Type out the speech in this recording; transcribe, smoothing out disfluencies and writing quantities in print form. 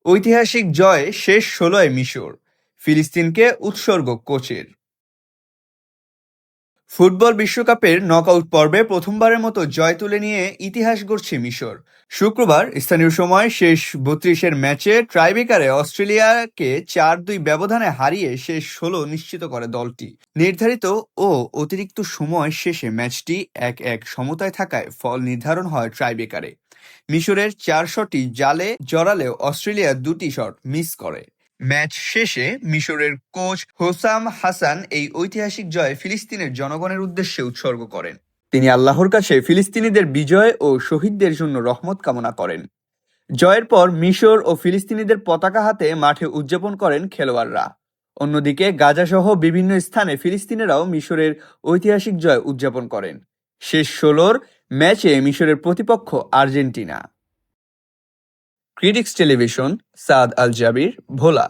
ঐতিহাসিক জয়ে শেষ ১৬-য় মিশর, ফিলিস্তিনকে উৎসর্গ কোচের। ফুটবল বিশ্বকাপের নকআউট পর্বে প্রথমবারের মতো জয় তুলে নিয়ে ইতিহাস গড়ছে মিশর। শুক্রবার স্থানীয় সময় শেষ ৩২-এর ম্যাচে টাইব্রেকারে অস্ট্রেলিয়াকে ৪-২ ব্যবধানে হারিয়ে শেষ ১৬ নিশ্চিত করে দলটি। নির্ধারিত ও অতিরিক্ত সময় শেষে ম্যাচটি ১-১ সমতায় থাকায় ফল নির্ধারণ হয় টাইব্রেকারে। মিশরের ৪ শটই জালে জড়ালেও অস্ট্রেলিয়া ২টি শট মিস করে। ম্যাচ শেষে মিশরের কোচ হোসাম হাসান এই ঐতিহাসিক জয় ফিলিস্তিনের জনগণের উদ্দেশ্যে উৎসর্গ করেন। তিনি আল্লাহর কাছে ফিলিস্তিনিদের বিজয় ও শহীদদের জন্য রহমত কামনা করেন। জয়ের পর মিশর ও ফিলিস্তিনিদের পতাকা হাতে মাঠে উদযাপন করেন খেলোয়াড়রা। অন্যদিকে গাজাসহ বিভিন্ন স্থানে ফিলিস্তিনিরাও মিশরের ঐতিহাসিক জয় উদযাপন করেন। শেষ ১৬-র ম্যাচে মিশরের প্রতিপক্ষ আর্জেন্টিনা। ক্রিটিক্স টেলিভিশন, সাদ আল জাবির, ভোলা।